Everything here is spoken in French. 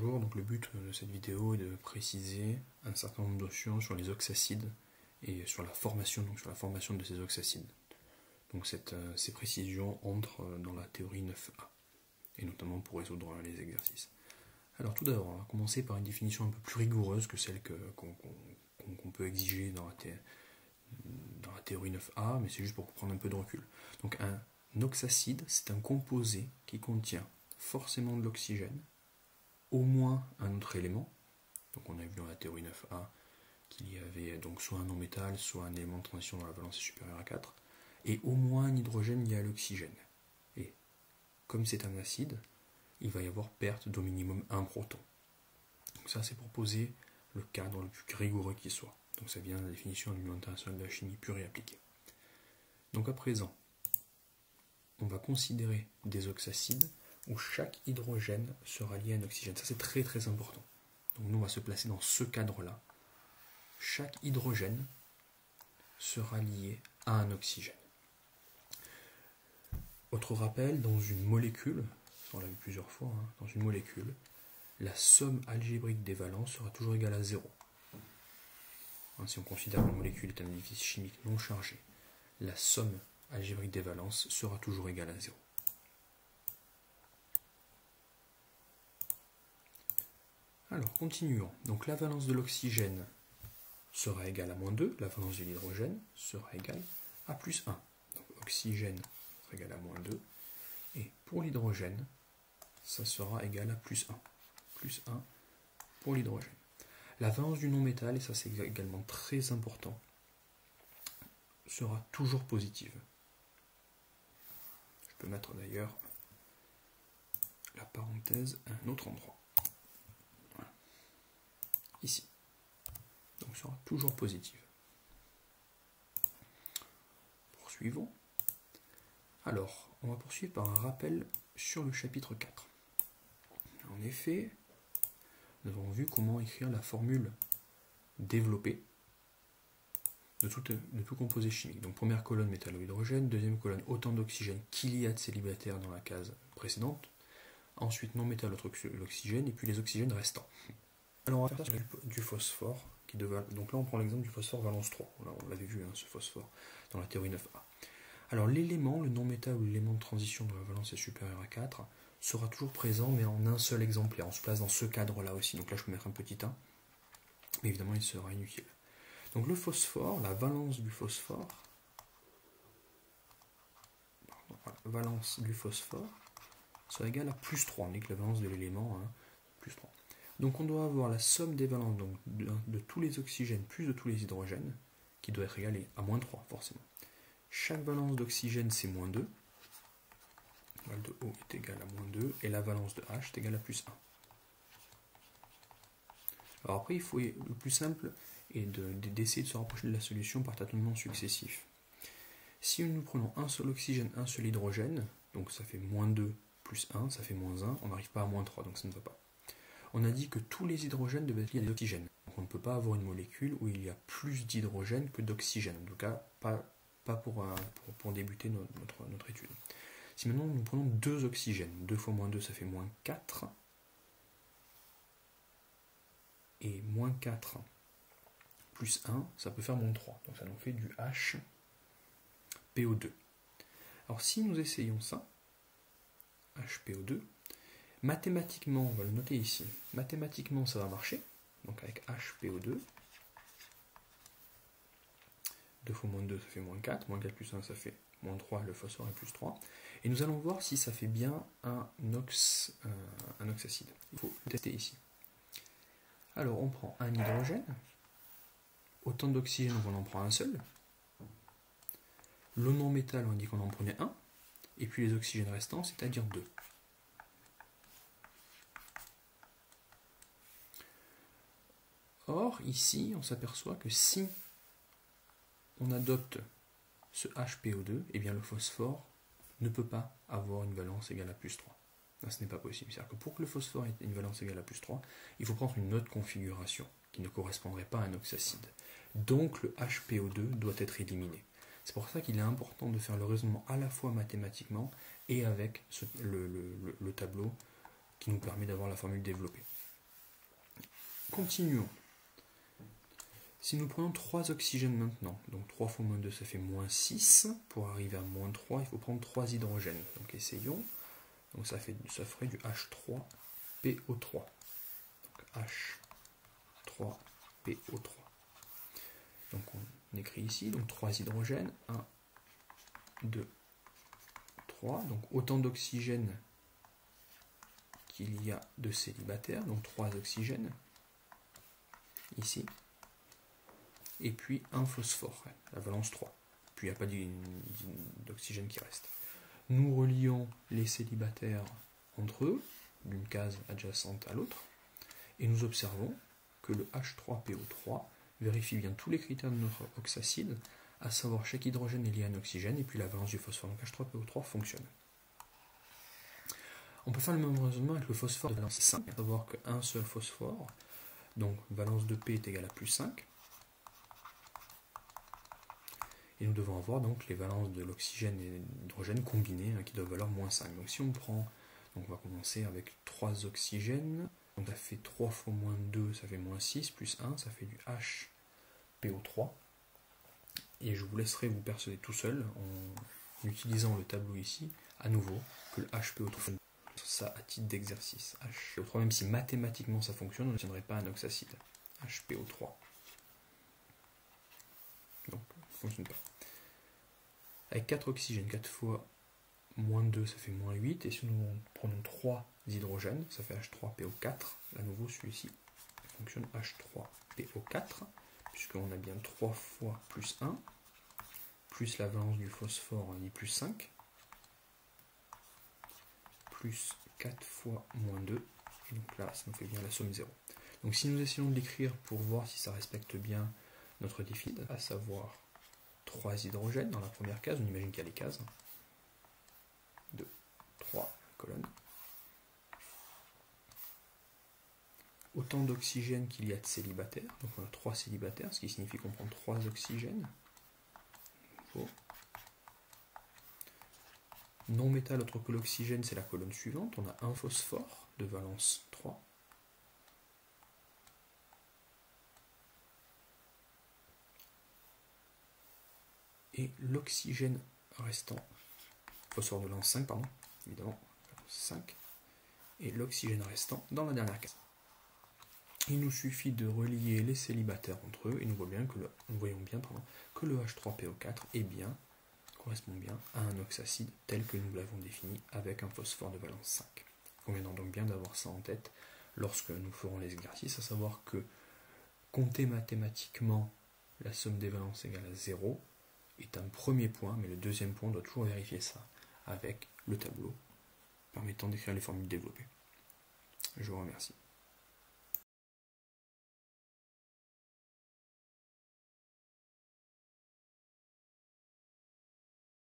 Bonjour, donc le but de cette vidéo est de préciser un certain nombre de notions sur les oxacides et sur la formation de ces oxacides. Donc ces précisions entrent dans la théorie 9a, et notamment pour résoudre les exercices. Alors tout d'abord, on va commencer par une définition un peu plus rigoureuse que celle qu'on peut exiger dans la théorie 9a, mais c'est juste pour prendre un peu de recul. Donc un oxacide, c'est un composé qui contient forcément de l'oxygène, au moins un autre élément. Donc on a vu dans la théorie 9a qu'il y avait donc soit un non-métal, soit un élément de transition dont la valence est supérieure à 4, et au moins un hydrogène lié à l'oxygène. Et comme c'est un acide, il va y avoir perte d'au minimum un proton. Donc ça c'est pour poser le cadre le plus rigoureux qui soit. Donc ça vient de la définition de l'Union internationale de la chimie pure et appliquée. Donc à présent, on va considérer des oxacides où chaque hydrogène sera lié à un oxygène. Ça c'est très très important. Donc nous on va se placer dans ce cadre-là. Chaque hydrogène sera lié à un oxygène. Autre rappel, dans une molécule, on l'a vu plusieurs fois, dans une molécule, la somme algébrique des valences sera toujours égale à 0. Si on considère qu'une molécule est un édifice chimique non chargé, la somme algébrique des valences sera toujours égale à 0. Alors, continuons. Donc la valence de l'oxygène sera égale à moins 2, la valence de l'hydrogène sera égale à plus 1. Donc oxygène sera égal à moins 2, et pour l'hydrogène, ça sera égal à plus 1. Plus 1 pour l'hydrogène. La valence du non-métal, et ça c'est également très important, sera toujours positive. Je peux mettre d'ailleurs la parenthèse à un autre endroit. Voilà. Ici. Donc sera toujours positive. Poursuivons. Alors, on va poursuivre par un rappel sur le chapitre 4. En effet, nous avons vu comment écrire la formule développée de tout composé chimique. Donc première colonne métallohydrogène, deuxième colonne autant d'oxygène qu'il y a de célibataires dans la case précédente, ensuite non métal l'oxygène et puis les oxygènes restants. Alors on va faire ça du phosphore, donc là on prend l'exemple du phosphore valence 3, on l'avait vu ce phosphore dans la théorie 9a. Alors l'élément, le non-métal ou l'élément de transition dont la valence est supérieure à 4 sera toujours présent mais en un seul exemplaire, on se place dans ce cadre là aussi, donc là je peux mettre un petit 1, mais évidemment il sera inutile. Donc le phosphore, la valence du phosphore, sera égale à plus 3, on dit que la valence de l'élément, plus 3. Donc on doit avoir la somme des valences donc, de tous les oxygènes plus de tous les hydrogènes, qui doit être égale à moins 3 forcément. Chaque valence d'oxygène c'est moins 2, val de O est égal à moins 2, et la valence de H est égale à plus 1. Alors après, le plus simple est d'essayer de se rapprocher de la solution par tâtonnements successifs. Si nous prenons un seul oxygène, un seul hydrogène, donc ça fait moins 2 plus 1, ça fait moins 1, on n'arrive pas à moins 3, donc ça ne va pas. On a dit que tous les hydrogènes devaient être liés à des oxygènes. Donc on ne peut pas avoir une molécule où il y a plus d'hydrogène que d'oxygène. En tout cas, pas pour débuter notre étude. Si maintenant nous prenons 2 oxygènes, 2 fois moins 2 ça fait moins 4, et moins 4 plus 1, ça peut faire moins 3. Donc ça nous fait du HPO2. Alors si nous essayons ça, HPO2, mathématiquement, on va le noter ici, mathématiquement ça va marcher, donc avec HPO2, 2 fois moins 2 ça fait moins 4 plus 1 ça fait moins 3, le phosphore est plus 3, et nous allons voir si ça fait bien un oxacide. Il faut le tester ici. Alors on prend un hydrogène, autant d'oxygène on en prend un seul, le non-métal on dit qu'on en prenait un, et puis les oxygènes restants, c'est-à-dire 2. Or, ici, on s'aperçoit que si on adopte ce HPO2, eh bien le phosphore ne peut pas avoir une valence égale à plus 3. Là, ce n'est pas possible. C'est-à-dire que pour que le phosphore ait une valence égale à plus 3, il faut prendre une autre configuration qui ne correspondrait pas à un oxacide. Donc le HPO2 doit être éliminé. C'est pour ça qu'il est important de faire le raisonnement à la fois mathématiquement et avec le tableau qui nous permet d'avoir la formule développée. Continuons. Si nous prenons 3 oxygènes maintenant, donc 3 fois moins 2 ça fait moins 6, pour arriver à moins 3 il faut prendre 3 hydrogènes. Donc essayons, donc ça ferait du H3PO3. Donc H3PO3. Donc on écrit ici, donc 3 hydrogènes, 1, 2, 3, donc autant d'oxygène qu'il y a de célibataires, donc 3 oxygènes, ici, et puis un phosphore, la valence 3, puis il n'y a pas d'oxygène qui reste. Nous relions les célibataires entre eux, d'une case adjacente à l'autre, et nous observons que le H3PO3 vérifie bien tous les critères de notre oxacide, à savoir chaque hydrogène est lié à un oxygène, et puis la valence du phosphore, donc H3PO3 fonctionne. On peut faire le même raisonnement avec le phosphore de valence 5, à savoir qu'un seul phosphore, donc valence de P est égale à plus 5, et nous devons avoir donc les valences de l'oxygène et de l'hydrogène combinés qui doivent valoir moins 5. Donc si on prend, donc on va commencer avec 3 oxygènes, donc ça fait 3 fois moins 2, ça fait moins 6, plus 1, ça fait du HPO3. Et je vous laisserai vous persuader tout seul, en utilisant le tableau ici, à nouveau, que le HPO3, ça à titre d'exercice. HPO3, même si mathématiquement ça fonctionne, on ne tiendrait pas un oxacide. HPO3. Donc, ça ne fonctionne pas. Avec 4 oxygènes, 4 fois moins 2, ça fait moins 8. Et si nous prenons 3 hydrogènes, ça fait H3PO4. À nouveau, celui-ci fonctionne H3PO4, puisqu'on a bien 3 fois plus 1, plus la valence du phosphore, on dit plus 5, plus 4 fois moins 2. Et donc là, ça nous fait bien la somme 0. Donc si nous essayons de l'écrire pour voir si ça respecte bien notre déficit, à savoir 3 hydrogènes dans la première case, on imagine qu'il y a les cases, 2, 3, colonne. Autant d'oxygène qu'il y a de célibataires, donc on a 3 célibataires, ce qui signifie qu'on prend 3 oxygènes. Non métal autre que l'oxygène, c'est la colonne suivante, on a un phosphore de valence 3. Et l'oxygène restant, phosphore de valence 5, pardon, évidemment, 5, et l'oxygène restant dans la dernière case. Il nous suffit de relier les célibataires entre eux, et nous voyons bien que le H3PO4 correspond bien à un oxacide tel que nous l'avons défini avec un phosphore de valence 5. Il conviendra donc bien d'avoir ça en tête lorsque nous ferons les exercices, à savoir que compter mathématiquement la somme des valences égale à 0 est un premier point, mais le deuxième point, on doit toujours vérifier ça avec le tableau permettant d'écrire les formules développées. Je vous remercie.